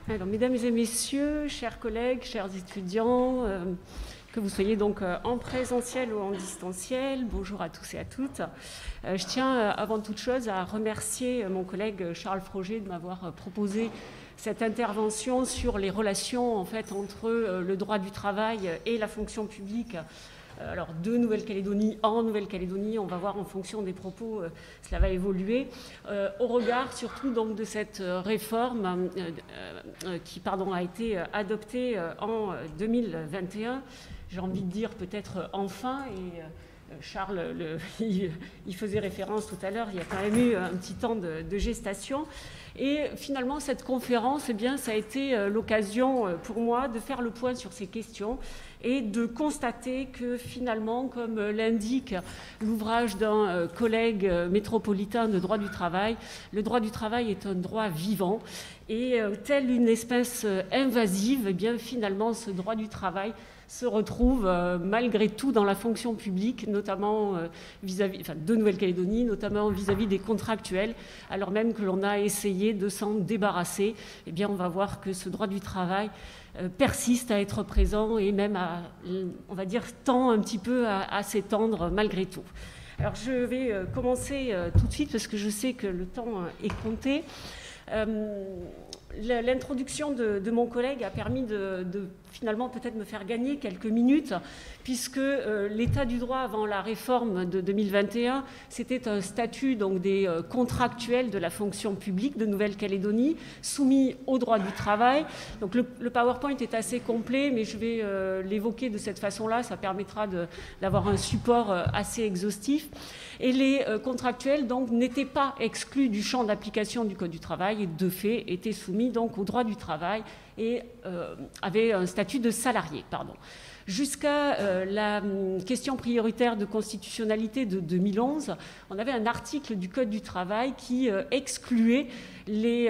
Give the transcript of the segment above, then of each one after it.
Alors, mesdames et messieurs, chers collègues, chers étudiants, que vous soyez donc en présentiel ou en distanciel, bonjour à tous et à toutes. Je tiens avant toute chose à remercier mon collègue Charles Froger de m'avoir proposé cette intervention sur les relations en fait, entre le droit du travail et la fonction publique. Alors, de Nouvelle-Calédonie en Nouvelle-Calédonie, on va voir en fonction des propos, cela va évoluer, au regard surtout donc, de cette réforme qui a été adoptée en 2021. J'ai envie de dire peut-être enfin, et Charles il faisait référence tout à l'heure, il y a quand même eu un petit temps de gestation. Et finalement, cette conférence, eh bien, ça a été l'occasion pour moi de faire le point sur ces questions et de constater que finalement, comme l'indique l'ouvrage d'un collègue métropolitain de droit du travail, le droit du travail est un droit vivant et telle une espèce invasive, eh bien, finalement, ce droit du travail se retrouve malgré tout dans la fonction publique, notamment de Nouvelle-Calédonie, notamment vis-à-vis des contractuels, alors même que l'on a essayé de s'en débarrasser. Eh bien, on va voir que ce droit du travail persiste à être présent et même, on va dire, tend un petit peu à s'étendre malgré tout. Alors, je vais commencer tout de suite parce que je sais que le temps est compté. L'introduction de mon collègue a permis de finalement peut-être me faire gagner quelques minutes, puisque l'état du droit avant la réforme de 2021, c'était un statut donc, des contractuels de la fonction publique de Nouvelle-Calédonie, soumis au droit du travail. Donc le PowerPoint est assez complet, mais je vais l'évoquer de cette façon-là, ça permettra d'avoir un support assez exhaustif. Et les contractuels donc n'étaient pas exclus du champ d'application du Code du travail et de fait étaient soumis donc au droit du travail et avaient un statut de salarié. Jusqu'à la question prioritaire de constitutionnalité de 2011, on avait un article du Code du travail qui excluait les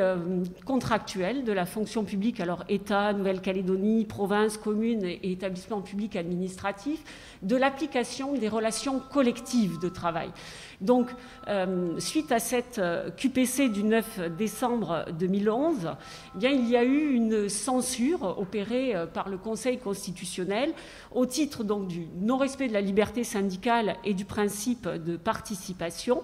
contractuels de la fonction publique, alors État, Nouvelle-Calédonie, province, commune et établissements publics administratifs, de l'application des relations collectives de travail. Donc, suite à cette QPC du 9 décembre 2011, eh bien, il y a eu une censure opérée par le Conseil constitutionnel au titre donc, du non-respect de la liberté syndicale et du principe de participation.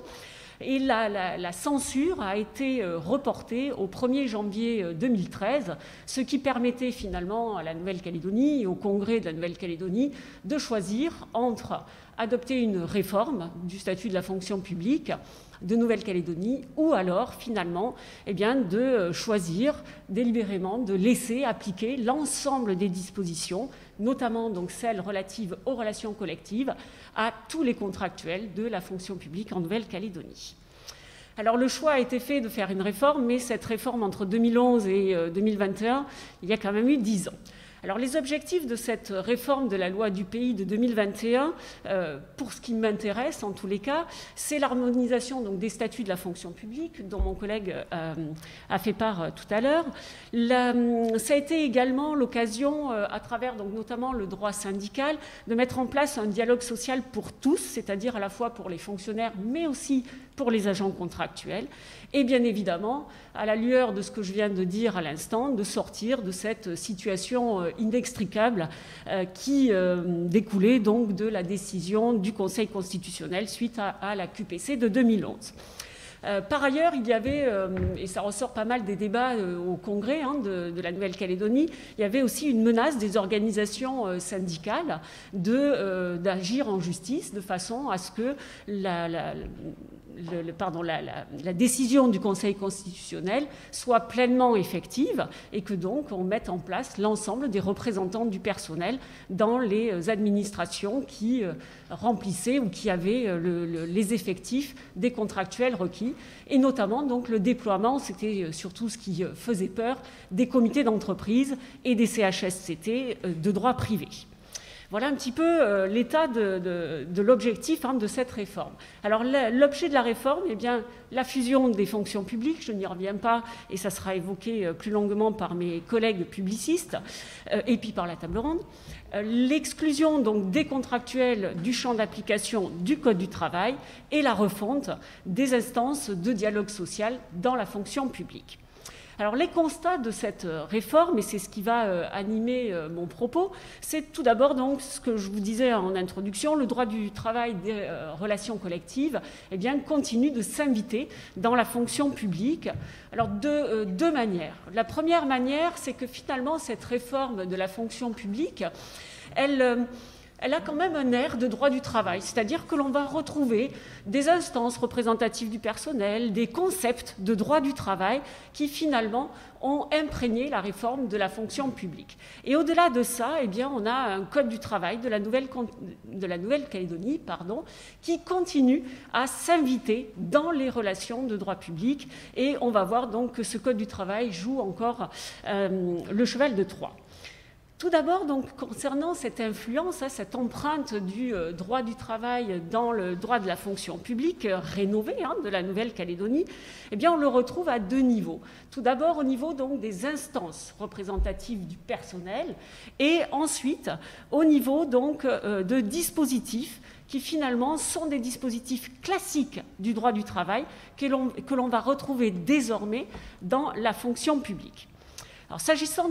Et la censure a été reportée au 1er janvier 2013, ce qui permettait finalement à la Nouvelle-Calédonie et au Congrès de la Nouvelle-Calédonie de choisir entre adopter une réforme du statut de la fonction publique de Nouvelle-Calédonie ou alors finalement eh bien, de choisir délibérément de laisser appliquer l'ensemble des dispositions, notamment donc celles relatives aux relations collectives, à tous les contractuels de la fonction publique en Nouvelle-Calédonie. Alors le choix a été fait de faire une réforme, mais cette réforme entre 2011 et 2021, il y a quand même eu 10 ans. Alors les objectifs de cette réforme de la loi du pays de 2021, pour ce qui m'intéresse en tous les cas, c'est l'harmonisation donc, des statuts de la fonction publique, dont mon collègue a fait part tout à l'heure. Ça a été également l'occasion, à travers donc, notamment le droit syndical, de mettre en place un dialogue social pour tous, c'est-à-dire à la fois pour les fonctionnaires, mais aussi pour les agents contractuels. Et bien évidemment, à la lueur de ce que je viens de dire à l'instant, de sortir de cette situation inextricable qui découlait donc de la décision du Conseil constitutionnel suite à la QPC de 2011. Par ailleurs, il y avait, et ça ressort pas mal des débats au Congrès de la Nouvelle-Calédonie, il y avait aussi une menace des organisations syndicales d'agir en justice de façon à ce que la décision du Conseil constitutionnel soit pleinement effective et que donc on mette en place l'ensemble des représentants du personnel dans les administrations qui remplissaient ou qui avaient les effectifs des contractuels requis et notamment donc le déploiement, c'était surtout ce qui faisait peur, des comités d'entreprise et des CHSCT de droit privé. Voilà un petit peu l'état de l'objectif de cette réforme. Alors l'objet de la réforme, eh bien, la fusion des fonctions publiques, je n'y reviens pas et ça sera évoqué plus longuement par mes collègues publicistes et puis par la table ronde. L'exclusion donc des contractuels du champ d'application du Code du travail et la refonte des instances de dialogue social dans la fonction publique. Alors les constats de cette réforme, et c'est ce qui va animer mon propos, c'est tout d'abord donc ce que je vous disais en introduction, le droit du travail des relations collectives eh bien, continue de s'inviter dans la fonction publique. Alors de deux manières. La première manière, c'est que finalement cette réforme de la fonction publique, elle a quand même un air de droit du travail, c'est-à-dire que l'on va retrouver des instances représentatives du personnel, des concepts de droit du travail qui finalement ont imprégné la réforme de la fonction publique. Et au-delà de ça, eh bien, on a un code du travail de la Nouvelle-Calédonie, qui continue à s'inviter dans les relations de droit public. Et on va voir donc que ce code du travail joue encore le cheval de Troie. Tout d'abord, donc, concernant cette influence, cette empreinte du droit du travail dans le droit de la fonction publique rénové de la Nouvelle-Calédonie, eh bien, on le retrouve à deux niveaux. Tout d'abord, au niveau donc, des instances représentatives du personnel, et ensuite, au niveau donc, de dispositifs qui finalement sont des dispositifs classiques du droit du travail que l'on va retrouver désormais dans la fonction publique. Alors, s'agissant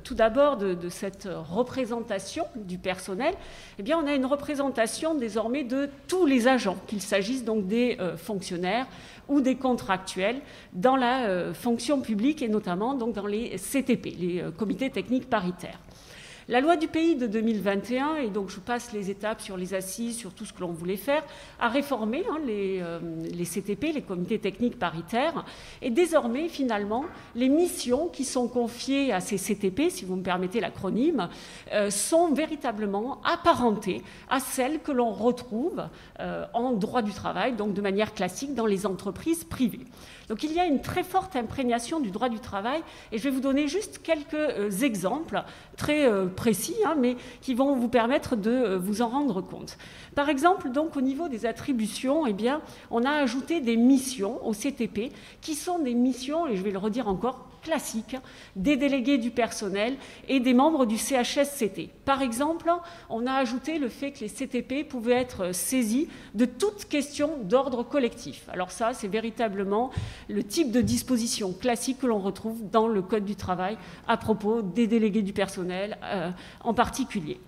tout d'abord de cette représentation du personnel, eh bien, on a une représentation désormais de tous les agents, qu'il s'agisse donc des fonctionnaires ou des contractuels dans la fonction publique et notamment donc dans les CTP, les comités techniques paritaires. La loi du pays de 2021, et donc je passe les étapes sur les assises, sur tout ce que l'on voulait faire, a réformé les CTP, les comités techniques paritaires, et désormais, finalement, les missions qui sont confiées à ces CTP, si vous me permettez l'acronyme, sont véritablement apparentées à celles que l'on retrouve en droit du travail, donc de manière classique dans les entreprises privées. Donc il y a une très forte imprégnation du droit du travail, et je vais vous donner juste quelques exemples très précis, mais qui vont vous permettre de vous en rendre compte. Par exemple, donc, au niveau des attributions, eh bien, on a ajouté des missions au CTP qui sont des missions, et je vais le redire encore, classiques des délégués du personnel et des membres du CHSCT. Par exemple, on a ajouté le fait que les CTP pouvaient être saisis de toute question d'ordre collectif. Alors ça, c'est véritablement le type de disposition classique que l'on retrouve dans le Code du travail à propos des délégués du personnel en particulier.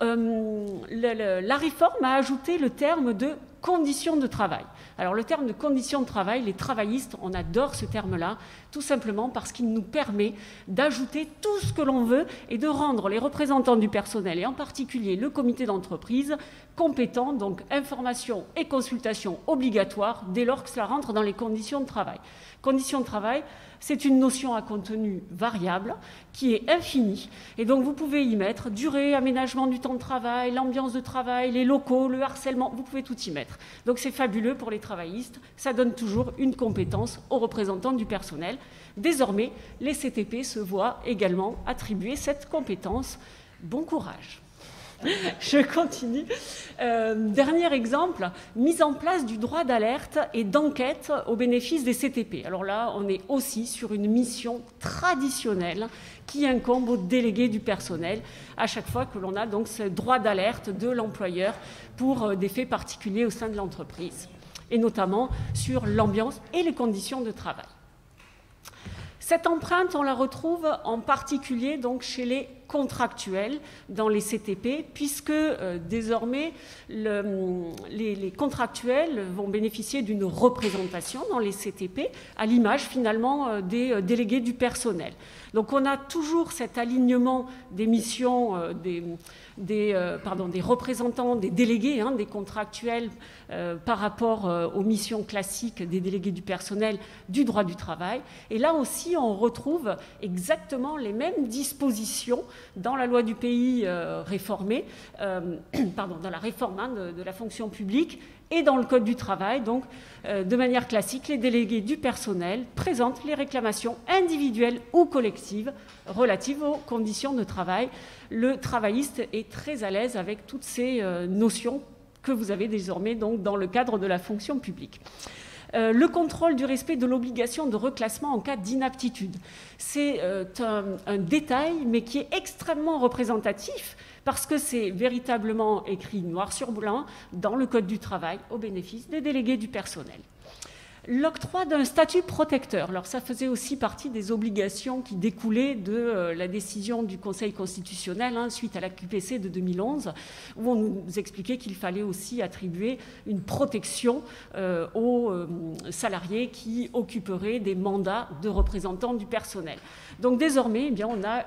La réforme a ajouté le terme de conditions de travail. Alors le terme de conditions de travail, les travaillistes, on adore ce terme-là, tout simplement parce qu'il nous permet d'ajouter tout ce que l'on veut et de rendre les représentants du personnel, et en particulier le comité d'entreprise, compétents, donc information et consultation obligatoires dès lors que cela rentre dans les conditions de travail. Conditions de travail, c'est une notion à contenu variable qui est infinie, et donc vous pouvez y mettre durée, aménagement du temps de travail, l'ambiance de travail, les locaux, le harcèlement, vous pouvez tout y mettre. Donc c'est fabuleux pour les travaillistes, ça donne toujours une compétence aux représentants du personnel. Désormais, les CTP se voient également attribuer cette compétence. Bon courage. Je continue. Dernier exemple, mise en place du droit d'alerte et d'enquête au bénéfice des CTP. Alors là, on est aussi sur une mission traditionnelle qui incombe aux délégués du personnel à chaque fois que l'on a donc ce droit d'alerte de l'employeur pour des faits particuliers au sein de l'entreprise, et notamment sur l'ambiance et les conditions de travail. Cette empreinte, on la retrouve en particulier donc chez les contractuels dans les CTP, puisque désormais les contractuels vont bénéficier d'une représentation dans les CTP à l'image finalement des délégués du personnel. Donc on a toujours cet alignement des missions des représentants, des délégués, des contractuels par rapport aux missions classiques des délégués du personnel du droit du travail. Et là aussi, on retrouve exactement les mêmes dispositions dans la loi du pays réformée, dans la réforme de la fonction publique et dans le Code du travail. Donc, de manière classique, les délégués du personnel présentent les réclamations individuelles ou collectives relatives aux conditions de travail. Le travailliste est très à l'aise avec toutes ces notions que vous avez désormais donc, dans le cadre de la fonction publique. Le contrôle du respect de l'obligation de reclassement en cas d'inaptitude. C'est un détail, mais qui est extrêmement représentatif, parce que c'est véritablement écrit noir sur blanc dans le Code du travail au bénéfice des délégués du personnel. L'octroi d'un statut protecteur. Alors ça faisait aussi partie des obligations qui découlaient de la décision du Conseil constitutionnel suite à la QPC de 2011, où on nous expliquait qu'il fallait aussi attribuer une protection aux salariés qui occuperaient des mandats de représentants du personnel. Donc désormais, eh bien, on a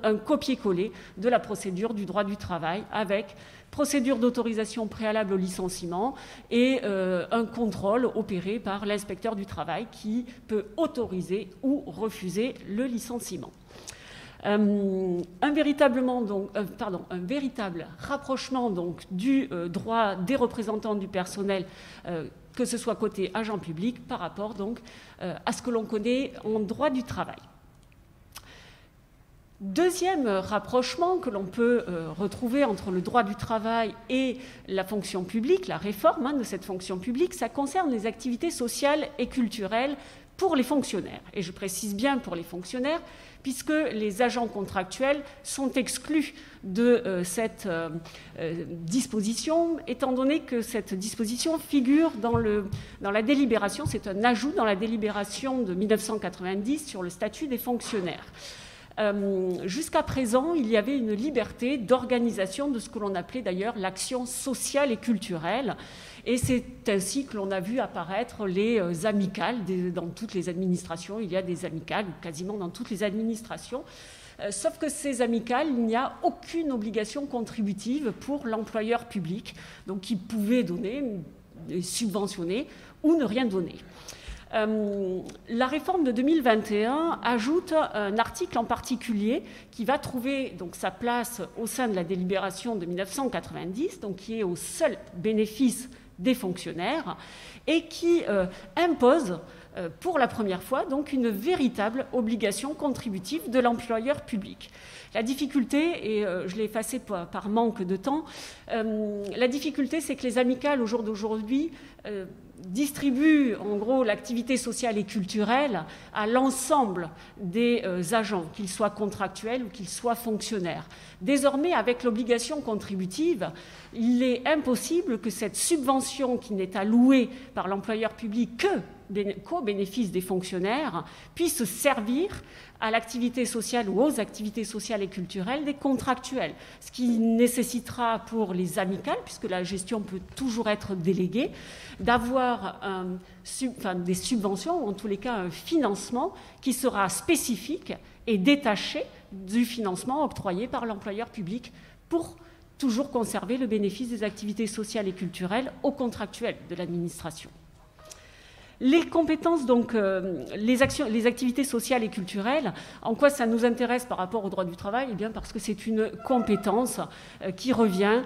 un copier-coller de la procédure du droit du travail avec procédure d'autorisation préalable au licenciement et un contrôle opéré par l'inspecteur du travail qui peut autoriser ou refuser le licenciement. Un véritable rapprochement donc, du droit des représentants du personnel, que ce soit côté agent public, par rapport donc, à ce que l'on connaît en droit du travail. Deuxième rapprochement que l'on peut retrouver entre le droit du travail et la fonction publique, la réforme de cette fonction publique, ça concerne les activités sociales et culturelles pour les fonctionnaires. Et je précise bien pour les fonctionnaires, puisque les agents contractuels sont exclus de cette disposition, étant donné que cette disposition figure dans la délibération, c'est un ajout dans la délibération de 1990 sur le statut des fonctionnaires. Jusqu'à présent, il y avait une liberté d'organisation de ce que l'on appelait d'ailleurs l'action sociale et culturelle. Et c'est ainsi que l'on a vu apparaître les amicales. Dans toutes les administrations, il y a des amicales, quasiment dans toutes les administrations. Sauf que ces amicales, il n'y a aucune obligation contributive pour l'employeur public, donc qui pouvait donner, subventionner ou ne rien donner. La réforme de 2021 ajoute un article en particulier qui va trouver donc, sa place au sein de la délibération de 1990, donc qui est au seul bénéfice des fonctionnaires et qui impose pour la première fois donc, une véritable obligation contributive de l'employeur public. La difficulté, et je l'ai effacé par manque de temps, la difficulté c'est que les amicales au jour d'aujourd'hui distribue en gros l'activité sociale et culturelle à l'ensemble des agents, qu'ils soient contractuels ou qu'ils soient fonctionnaires. Désormais, avec l'obligation contributive, il est impossible que cette subvention qui n'est allouée par l'employeur public qu'au bénéfice des fonctionnaires puisse servir à l'activité sociale ou aux activités sociales et culturelles des contractuels, ce qui nécessitera pour les amicales, puisque la gestion peut toujours être déléguée, d'avoir des subventions, ou en tous les cas un financement qui sera spécifique et détaché du financement octroyé par l'employeur public pour toujours conserver le bénéfice des activités sociales et culturelles aux contractuels de l'administration. Les compétences, donc, les activités sociales et culturelles, en quoi ça nous intéresse par rapport au droit du travail? Eh bien parce que c'est une compétence qui revient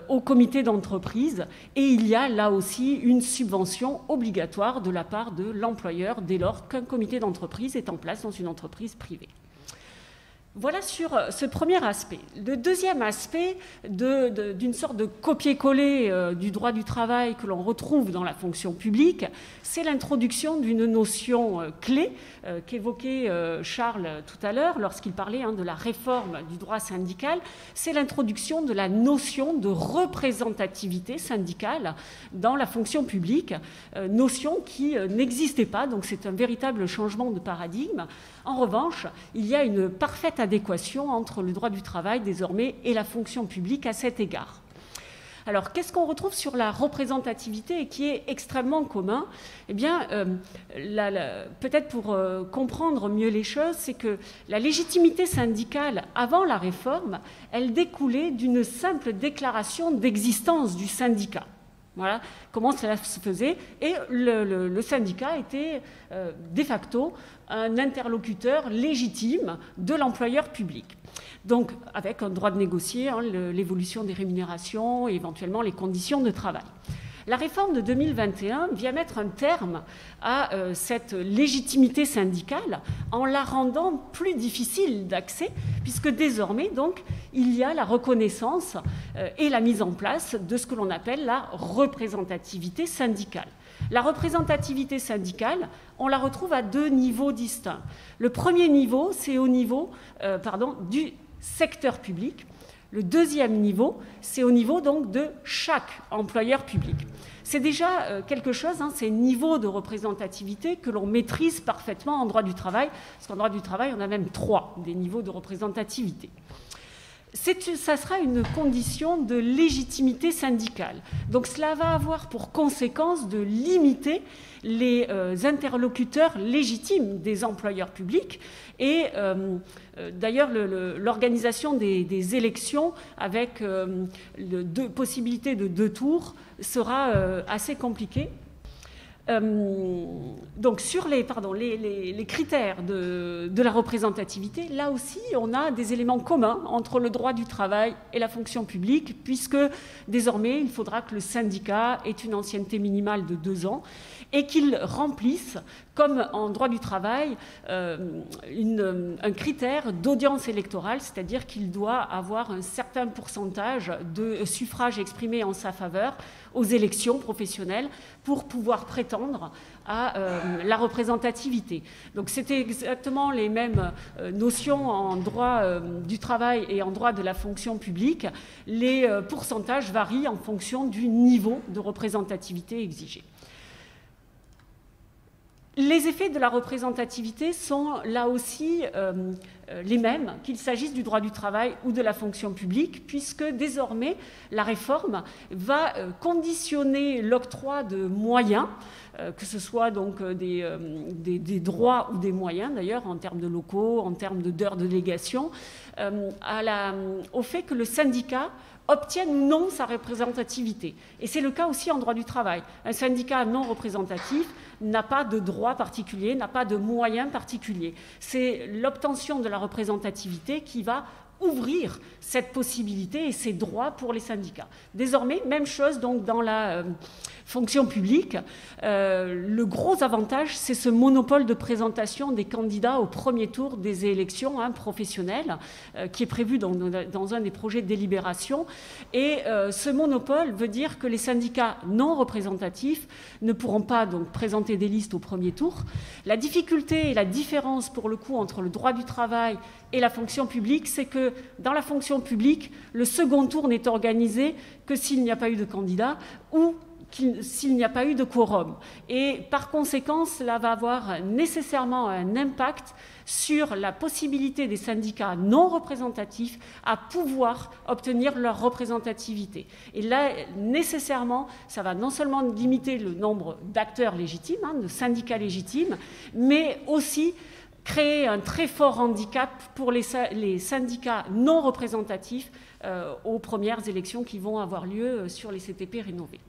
au comité d'entreprise et il y a là aussi une subvention obligatoire de la part de l'employeur dès lors qu'un comité d'entreprise est en place dans une entreprise privée. Voilà sur ce premier aspect. Le deuxième aspect d'une sorte de copier-coller du droit du travail que l'on retrouve dans la fonction publique, c'est l'introduction d'une notion clé qu'évoquait Charles tout à l'heure lorsqu'il parlait de la réforme du droit syndical, c'est l'introduction de la notion de représentativité syndicale dans la fonction publique, notion qui n'existait pas, donc c'est un véritable changement de paradigme. En revanche, il y a une parfaite adéquation entre le droit du travail désormais et la fonction publique à cet égard. Alors, qu'est-ce qu'on retrouve sur la représentativité et qui est extrêmement commun? Eh bien, peut-être pour comprendre mieux les choses, c'est que la légitimité syndicale avant la réforme, elle découlait d'une simple déclaration d'existence du syndicat. Voilà comment cela se faisait. Et le syndicat était de facto un interlocuteur légitime de l'employeur public. Donc, avec un droit de négocier l'évolution des rémunérations et éventuellement les conditions de travail. La réforme de 2021 vient mettre un terme à cette légitimité syndicale en la rendant plus difficile d'accès, puisque désormais, donc, il y a la reconnaissance et la mise en place de ce que l'on appelle la représentativité syndicale. La représentativité syndicale, on la retrouve à deux niveaux distincts. Le premier niveau, c'est au niveau du secteur public. Le deuxième niveau, c'est au niveau donc de chaque employeur public. C'est déjà quelque chose, hein, ces niveaux de représentativité que l'on maîtrise parfaitement en droit du travail, parce qu'en droit du travail, on a même 3 des niveaux de représentativité. Ça sera une condition de légitimité syndicale. Donc cela va avoir pour conséquence de limiter les interlocuteurs légitimes des employeurs publics et d'ailleurs l'organisation des élections avec possibilité de 2 tours sera assez compliquée. Donc sur les critères de la représentativité, là aussi on a des éléments communs entre le droit du travail et la fonction publique, puisque désormais il faudra que le syndicat ait une ancienneté minimale de 2 ans et qu'il remplisse, comme en droit du travail, un critère d'audience électorale, c'est-à-dire qu'il doit avoir un certain pourcentage de suffrages exprimés en sa faveur aux élections professionnelles pour pouvoir prétendre à la représentativité. Donc c'était exactement les mêmes notions en droit du travail et en droit de la fonction publique. Les pourcentages varient en fonction du niveau de représentativité exigé. Les effets de la représentativité sont là aussi les mêmes, qu'il s'agisse du droit du travail ou de la fonction publique, puisque désormais la réforme va conditionner l'octroi de moyens, que ce soit donc des droits ou des moyens d'ailleurs en termes de locaux, en termes d'heures de délégation, au fait que le syndicat obtienne ou non sa représentativité. Et c'est le cas aussi en droit du travail. Un syndicat non représentatif n'a pas de droit particulier, n'a pas de moyens particuliers. C'est l'obtention de la représentativité qui va ouvrir cette possibilité et ces droits pour les syndicats. Désormais, même chose donc dans la fonction publique. Le gros avantage, c'est ce monopole de présentation des candidats au premier tour des élections professionnelles qui est prévu dans un des projets de délibération. Et ce monopole veut dire que les syndicats non représentatifs ne pourront pas donc présenter des listes au premier tour. La difficulté et la différence pour le coup entre le droit du travail et la fonction publique, c'est que dans la fonction publique, le second tour n'est organisé que s'il n'y a pas eu de candidat ou s'il n'y a pas eu de quorum. Et par conséquent, cela va avoir nécessairement un impact sur la possibilité des syndicats non représentatifs à pouvoir obtenir leur représentativité. Et là, nécessairement, ça va non seulement limiter le nombre d'acteurs légitimes, de syndicats légitimes, mais aussi créer un très fort handicap pour les syndicats non représentatifs aux premières élections qui vont avoir lieu sur les CTP rénovés.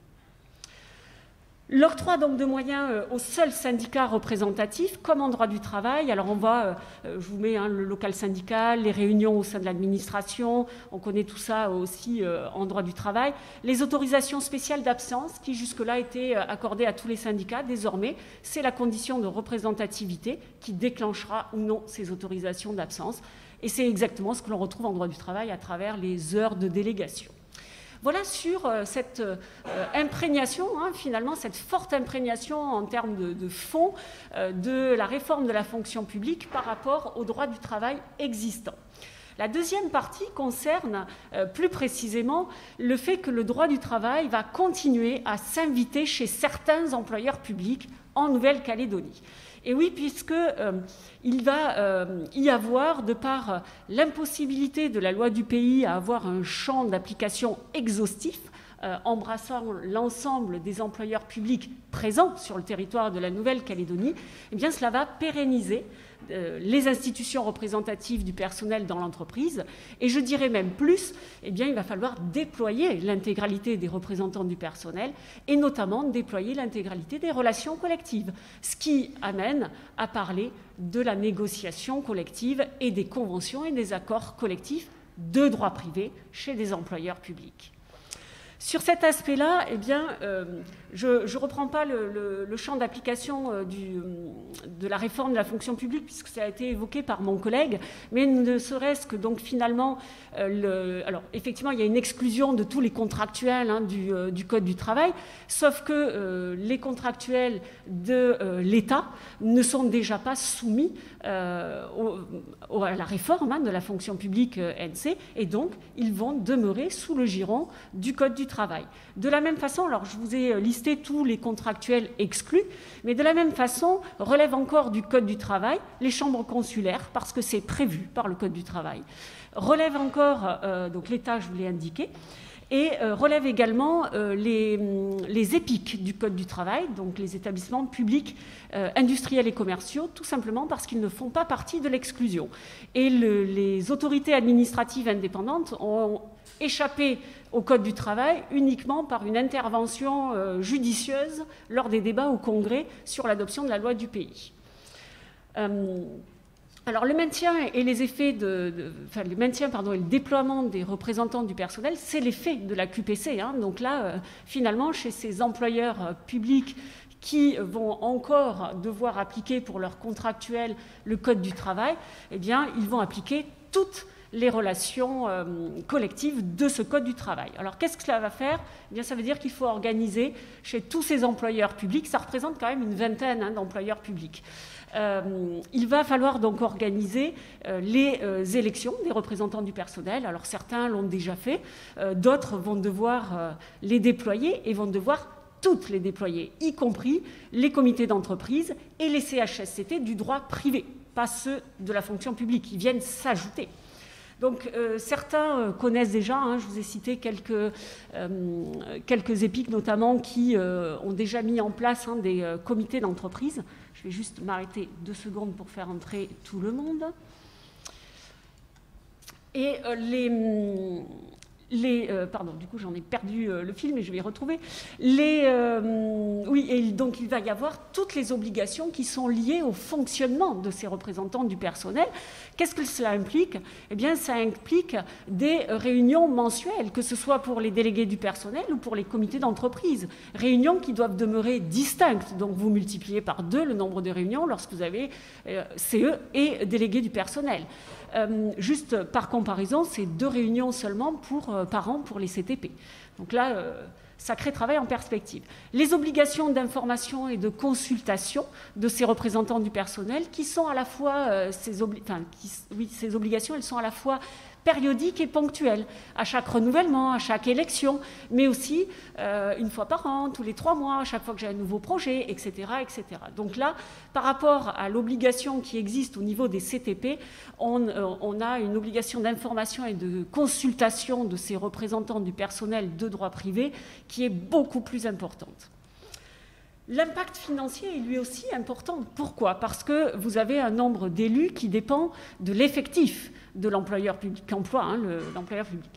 L'octroi donc de moyens aux seuls syndicats représentatifs, comme en droit du travail. Alors on voit, je vous mets le local syndical, les réunions au sein de l'administration, on connaît tout ça aussi en droit du travail. Les autorisations spéciales d'absence qui jusque-là étaient accordées à tous les syndicats, désormais c'est la condition de représentativité qui déclenchera ou non ces autorisations d'absence. Et c'est exactement ce que l'on retrouve en droit du travail à travers les heures de délégation. Voilà sur cette imprégnation, finalement, cette forte imprégnation en termes de fond de la réforme de la fonction publique par rapport au droit du travail existant. La deuxième partie concerne plus précisément le fait que le droit du travail va continuer à s'inviter chez certains employeurs publics en Nouvelle-Calédonie. Et oui, puisqu'il va y avoir, de par l'impossibilité de la loi du pays à avoir un champ d'application exhaustif, embrassant l'ensemble des employeurs publics présents sur le territoire de la Nouvelle-Calédonie, eh bien cela va pérenniser les institutions représentatives du personnel dans l'entreprise. Et je dirais même plus, eh bien, il va falloir déployer l'intégralité des représentants du personnel et notamment déployer l'intégralité des relations collectives, ce qui amène à parler de la négociation collective et des conventions et des accords collectifs de droit privé chez des employeurs publics. Sur cet aspect-là, eh bien, je ne reprends pas le champ d'application de la réforme de la fonction publique, puisque ça a été évoqué par mon collègue, mais ne serait-ce que donc finalement, alors effectivement, il y a une exclusion de tous les contractuels du Code du travail, sauf que les contractuels de l'État ne sont déjà pas soumis à la réforme de la fonction publique NC, et donc ils vont demeurer sous le giron du Code du travail. De la même façon, alors je vous ai listé tous les contractuels exclus, mais de la même façon relèvent encore du Code du travail les chambres consulaires, parce que c'est prévu par le Code du travail. Relève encore, donc l'État, je vous l'ai indiqué, et relève également les EPIC du Code du travail, donc les établissements publics industriels et commerciaux, tout simplement parce qu'ils ne font pas partie de l'exclusion. Et les autorités administratives indépendantes ont échappé au Code du travail uniquement par une intervention judicieuse lors des débats au Congrès sur l'adoption de la loi du pays. Alors le maintien et les effets le maintien et le déploiement des représentants du personnel, c'est l'effet de la QPC. Donc là, finalement, chez ces employeurs publics qui vont encore devoir appliquer pour leurs contractuels le Code du travail, eh bien, ils vont appliquer toutes les relations collectives de ce Code du travail. Alors, qu'est-ce que cela va faire? Eh bien, ça veut dire qu'il faut organiser chez tous ces employeurs publics, ça représente quand même une vingtaine d'employeurs publics. Il va falloir donc organiser les élections des représentants du personnel. Alors, certains l'ont déjà fait, d'autres vont devoir les déployer et vont devoir toutes les déployer, y compris les comités d'entreprise et les CHSCT du droit privé, pas ceux de la fonction publique, qui viennent s'ajouter. Donc certains connaissent déjà, je vous ai cité quelques EPIC notamment qui ont déjà mis en place des comités d'entreprise. Je vais juste m'arrêter 2 secondes pour faire entrer tout le monde. Et pardon, du coup j'en ai perdu le fil, mais je vais y retrouver. Oui, et donc il va y avoir toutes les obligations qui sont liées au fonctionnement de ces représentants du personnel. Qu'est-ce que cela implique? Eh bien, ça implique des réunions mensuelles, que ce soit pour les délégués du personnel ou pour les comités d'entreprise. Réunions qui doivent demeurer distinctes. Donc vous multipliez par 2 le nombre de réunions lorsque vous avez CE et délégués du personnel. Juste par comparaison, c'est 2 réunions seulement par an pour les CTP. Donc là, sacré travail en perspective. Les obligations d'information et de consultation de ces représentants du personnel, qui sont à la fois, ces obligations, elles sont à la fois périodiques et ponctuelles, à chaque renouvellement, à chaque élection, mais aussi une fois par an, tous les 3 mois, à chaque fois que j'ai un nouveau projet, etc., etc. Donc là, par rapport à l'obligation qui existe au niveau des CTP, on a une obligation d'information et de consultation de ces représentants du personnel de droit privé qui est beaucoup plus importante. L'impact financier est lui aussi important. Pourquoi? Parce que vous avez un nombre d'élus qui dépend de l'effectif de l'employeur public qu'emploie l'employeur public.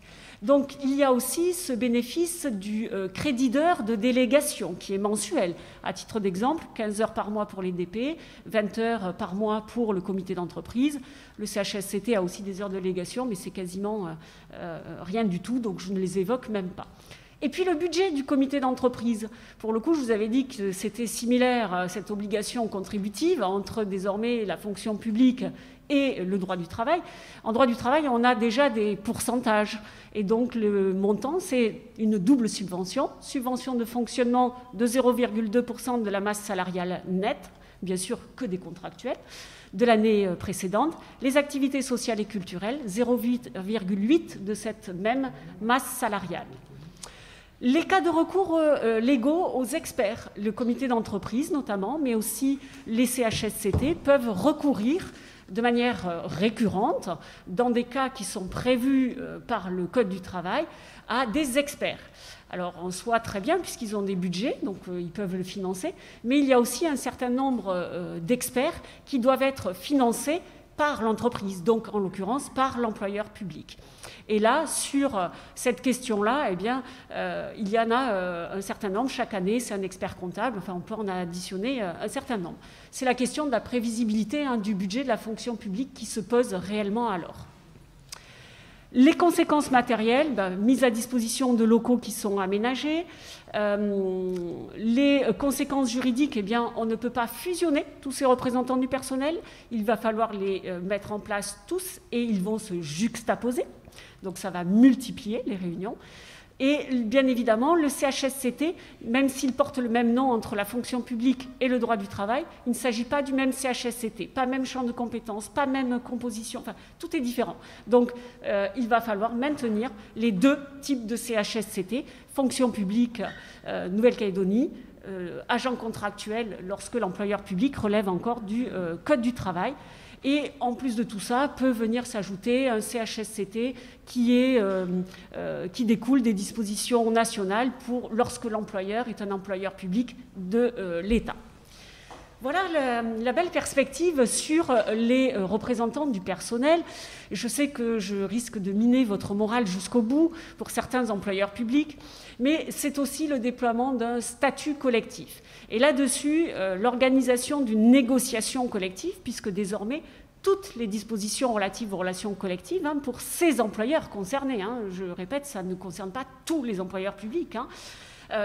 Donc il y a aussi ce bénéfice du crédit d'heures de délégation qui est mensuel. À titre d'exemple, 15 heures par mois pour les DP, 20 heures par mois pour le comité d'entreprise. Le CHSCT a aussi des heures de délégation, mais c'est quasiment rien du tout, donc je ne les évoque même pas. Et puis le budget du comité d'entreprise. Pour le coup, je vous avais dit que c'était similaire à cette obligation contributive entre désormais la fonction publique et le droit du travail. En droit du travail, on a déjà des pourcentages. Et donc le montant, c'est une double subvention. Subvention de fonctionnement de 0,2% de la masse salariale nette, bien sûr que des contractuels, de l'année précédente. Les activités sociales et culturelles, 0,8% de cette même masse salariale. Les cas de recours légaux aux experts, le comité d'entreprise notamment, mais aussi les CHSCT peuvent recourir de manière récurrente, dans des cas qui sont prévus par le Code du travail, à des experts. Alors en soi, très bien, puisqu'ils ont des budgets, donc ils peuvent le financer, mais il y a aussi un certain nombre d'experts qui doivent être financés par l'entreprise, donc en l'occurrence par l'employeur public. Et là, sur cette question-là, eh bien, il y en a un certain nombre chaque année, c'est un expert comptable, enfin on peut en additionner un certain nombre. C'est la question de la prévisibilité du budget de la fonction publique qui se pose réellement alors. Les conséquences matérielles, mise à disposition de locaux qui sont aménagés. Les conséquences juridiques, eh bien, on ne peut pas fusionner tous ces représentants du personnel. Il va falloir les mettre en place tous et ils vont se juxtaposer. Donc ça va multiplier les réunions. Et bien évidemment, le CHSCT, même s'il porte le même nom entre la fonction publique et le droit du travail, il ne s'agit pas du même CHSCT, pas même champ de compétences, pas même composition, enfin, tout est différent. Donc, il va falloir maintenir les deux types de CHSCT, fonction publique Nouvelle-Calédonie, agent contractuel lorsque l'employeur public relève encore du Code du travail. Et en plus de tout ça, peut venir s'ajouter un CHSCT qui découle des dispositions nationales pour lorsque l'employeur est un employeur public de l'État. Voilà la belle perspective sur les représentants du personnel. Je sais que je risque de miner votre morale jusqu'au bout pour certains employeurs publics, mais c'est aussi le déploiement d'un statut collectif. Et là-dessus, l'organisation d'une négociation collective, puisque désormais, toutes les dispositions relatives aux relations collectives pour ces employeurs concernés, je répète, ça ne concerne pas tous les employeurs publics,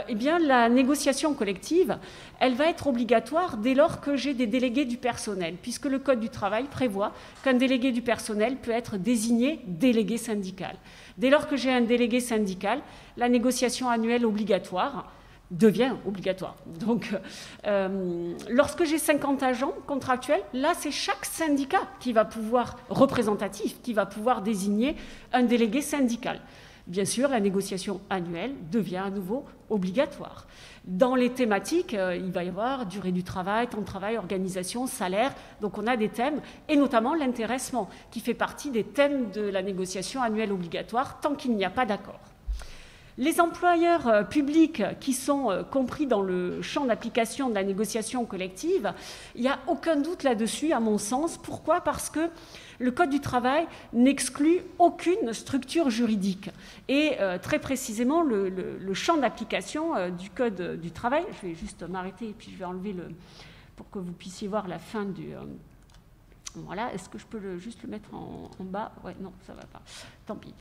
eh bien, la négociation collective, elle va être obligatoire dès lors que j'ai des délégués du personnel, puisque le Code du travail prévoit qu'un délégué du personnel peut être désigné délégué syndical. Dès lors que j'ai un délégué syndical, la négociation annuelle obligatoire devient obligatoire. Donc, lorsque j'ai 50 agents contractuels, là, c'est chaque syndicat qui va pouvoir, représentatif, qui va pouvoir désigner un délégué syndical. Bien sûr, la négociation annuelle devient à nouveau obligatoire. Dans les thématiques, il va y avoir durée du travail, temps de travail, organisation, salaire. Donc on a des thèmes, et notamment l'intéressement, qui fait partie des thèmes de la négociation annuelle obligatoire, tant qu'il n'y a pas d'accord. Les employeurs publics qui sont compris dans le champ d'application de la négociation collective, il n'y a aucun doute là-dessus, à mon sens. Pourquoi ? Parce que le Code du travail n'exclut aucune structure juridique. Et très précisément, le champ d'application du Code du travail, je vais juste m'arrêter et puis je vais enlever pour que vous puissiez voir la fin du... Voilà, est-ce que je peux juste le mettre en bas ? Ouais, non, ça ne va pas. Tant pis.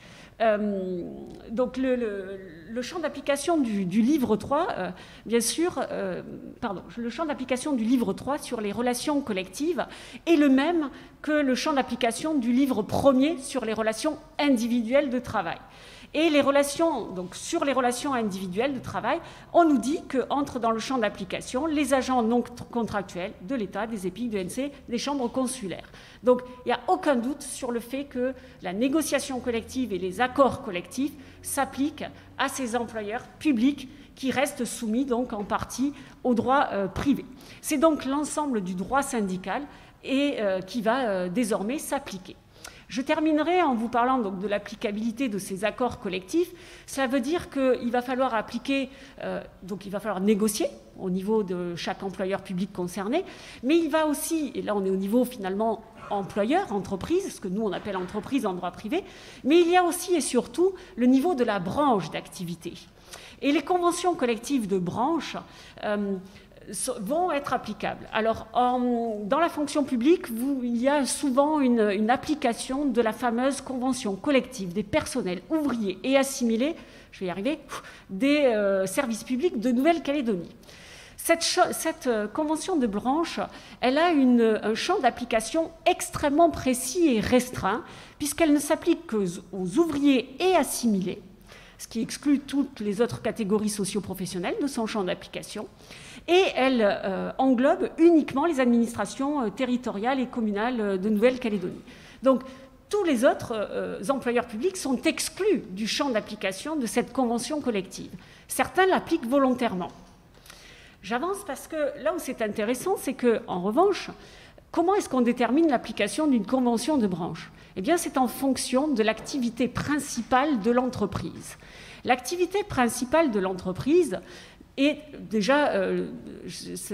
Donc, le champ d'application du livre 3, bien sûr, le champ d'application du livre 3 sur les relations collectives est le même que le champ d'application du livre 1er sur les relations individuelles de travail. Et les relations, donc sur les relations individuelles de travail, on nous dit qu'entrent dans le champ d'application les agents non contractuels de l'État, des EPIC, de l'ENC, des chambres consulaires. Donc il n'y a aucun doute sur le fait que la négociation collective et les accords collectifs s'appliquent à ces employeurs publics qui restent soumis donc en partie au droit privé. C'est donc l'ensemble du droit syndical qui va désormais s'appliquer. Je terminerai en vous parlant donc de l'applicabilité de ces accords collectifs. Ça veut dire qu'il va falloir appliquer, donc il va falloir négocier au niveau de chaque employeur public concerné, mais il va aussi, et là on est au niveau finalement employeur, entreprise, ce que nous on appelle entreprise en droit privé, mais il y a aussi et surtout le niveau de la branche d'activité. Et les conventions collectives de branche vont être applicables. Alors, dans la fonction publique, il y a souvent une application de la fameuse convention collective des personnels ouvriers et assimilés, je vais y arriver, des services publics de Nouvelle-Calédonie. Cette convention de branche, elle a un champ d'application extrêmement précis et restreint, puisqu'elle ne s'applique qu'aux ouvriers et assimilés, ce qui exclut toutes les autres catégories socio-professionnelles de son champ d'application. Et elle englobe uniquement les administrations territoriales et communales de Nouvelle-Calédonie. Donc, tous les autres employeurs publics sont exclus du champ d'application de cette convention collective. Certains l'appliquent volontairement. J'avance parce que là où c'est intéressant, c'est qu'en revanche, comment est-ce qu'on détermine l'application d'une convention de branche ? Eh bien, c'est en fonction de l'activité principale de l'entreprise. L'activité principale de l'entreprise est déjà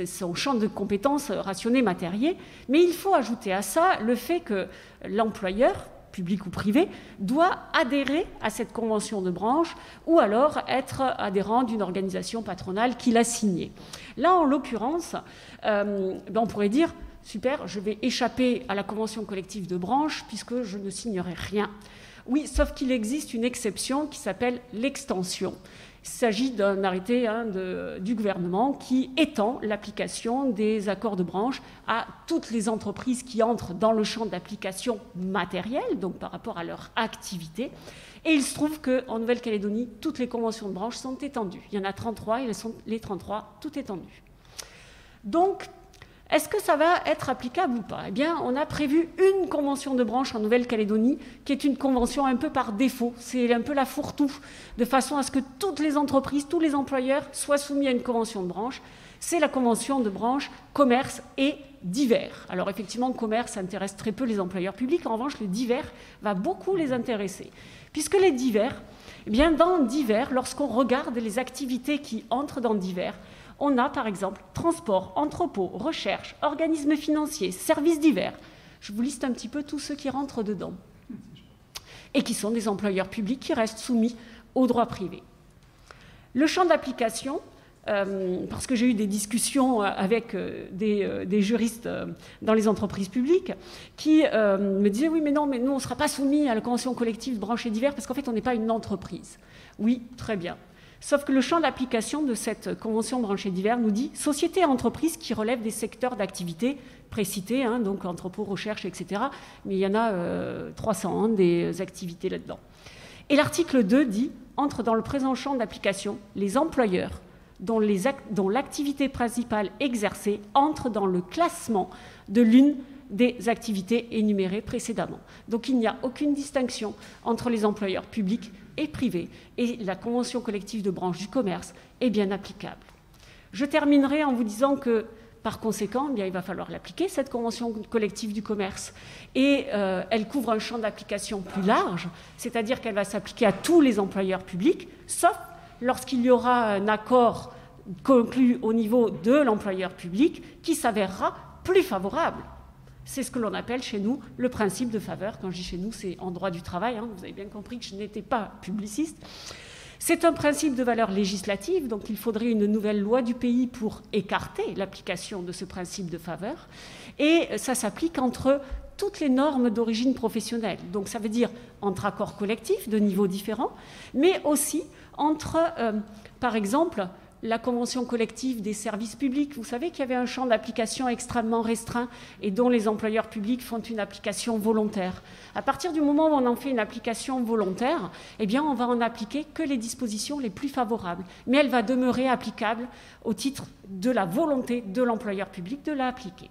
son champ de compétences rationné matériel, mais il faut ajouter à ça le fait que l'employeur, public ou privé, doit adhérer à cette convention de branche ou alors être adhérent d'une organisation patronale qu'il a signée. Là, en l'occurrence, on pourrait dire super, je vais échapper à la convention collective de branche puisque je ne signerai rien. Oui, sauf qu'il existe une exception qui s'appelle l'extension. Il s'agit d'un arrêté du gouvernement qui étend l'application des accords de branche à toutes les entreprises qui entrent dans le champ d'application matérielle, donc par rapport à leur activité. Et il se trouve qu'en Nouvelle-Calédonie, toutes les conventions de branche sont étendues. Il y en a 33 et elles sont les 33 toutes étendues. Donc, est-ce que ça va être applicable ou pas? Eh bien, on a prévu une convention de branche en Nouvelle-Calédonie qui est une convention un peu par défaut. C'est un peu la fourre-tout, de façon à ce que toutes les entreprises, tous les employeurs soient soumis à une convention de branche. C'est la convention de branche commerce et divers. Alors effectivement, commerce intéresse très peu les employeurs publics. En revanche, le divers va beaucoup les intéresser. Puisque les divers, eh bien, dans divers, lorsqu'on regarde les activités qui entrent dans divers, on a par exemple transport, entrepôt, recherche, organismes financiers, services divers. Je vous liste un petit peu tous ceux qui rentrent dedans. Et qui sont des employeurs publics qui restent soumis au droit privé. Le champ d'application, parce que j'ai eu des discussions avec des juristes dans les entreprises publiques qui me disaient « Oui, mais non, mais nous, on ne sera pas soumis à la convention collective de branche et divers parce qu'en fait, on n'est pas une entreprise. » Oui, très bien. Sauf que le champ d'application de cette convention branchée divers nous dit « société et entreprise qui relèvent des secteurs d'activité précités, donc entrepôt, recherche, etc. » Mais il y en a 300 des activités là-dedans. Et l'article 2 dit « entre dans le présent champ d'application les employeurs dont l'activité principale exercée entre dans le classement de l'une des activités énumérées précédemment. » Donc il n'y a aucune distinction entre les employeurs publics et privés, et la convention collective de branche du commerce est bien applicable. Je terminerai en vous disant que, par conséquent, eh bien, il va falloir l'appliquer, cette convention collective du commerce, et elle couvre un champ d'application plus large, c'est-à-dire qu'elle va s'appliquer à tous les employeurs publics, sauf lorsqu'il y aura un accord conclu au niveau de l'employeur public qui s'avérera plus favorable. C'est ce que l'on appelle chez nous le principe de faveur. Quand je dis chez nous, c'est en droit du travail. Vous avez bien compris que je n'étais pas publiciste. C'est un principe de valeur législative, donc il faudrait une nouvelle loi du pays pour écarter l'application de ce principe de faveur. Et ça s'applique entre toutes les normes d'origine professionnelle. Donc ça veut dire entre accords collectifs de niveaux différents, mais aussi entre, par exemple, la convention collective des services publics. Vous savez qu'il y avait un champ d'application extrêmement restreint et dont les employeurs publics font une application volontaire. À partir du moment où on en fait une application volontaire, eh bien, on va en appliquer que les dispositions les plus favorables. Mais elle va demeurer applicable au titre de la volonté de l'employeur public de l'appliquer.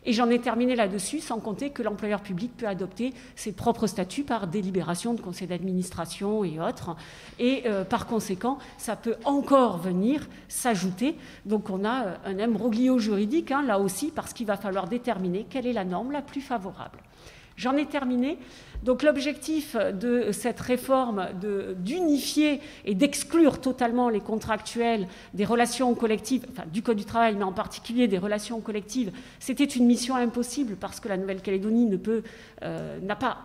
Et j'en ai terminé là-dessus, sans compter que l'employeur public peut adopter ses propres statuts par délibération de conseil d'administration et autres. Et par conséquent, ça peut encore venir s'ajouter. Donc on a un imbroglio juridique, là aussi, parce qu'il va falloir déterminer quelle est la norme la plus favorable. J'en ai terminé. Donc l'objectif de cette réforme d'unifier et d'exclure totalement les contractuels des relations collectives, enfin du Code du travail, mais en particulier des relations collectives, c'était une mission impossible parce que la Nouvelle-Calédonie n'a pas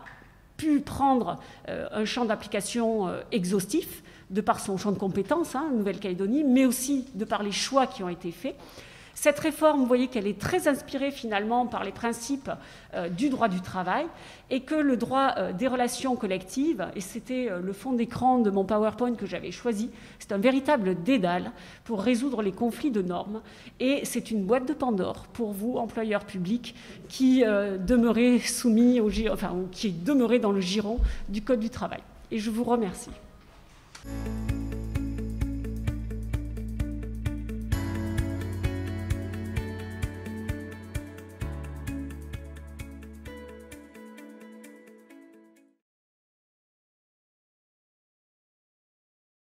pu prendre un champ d'application exhaustif de par son champ de compétences, Nouvelle-Calédonie, mais aussi de par les choix qui ont été faits. Cette réforme, vous voyez qu'elle est très inspirée finalement par les principes du droit du travail et que le droit des relations collectives, et c'était le fond d'écran de mon PowerPoint que j'avais choisi, c'est un véritable dédale pour résoudre les conflits de normes et c'est une boîte de Pandore pour vous, employeurs publics, qui demeurez soumis qui demeurez dans le giron du Code du travail. Et je vous remercie.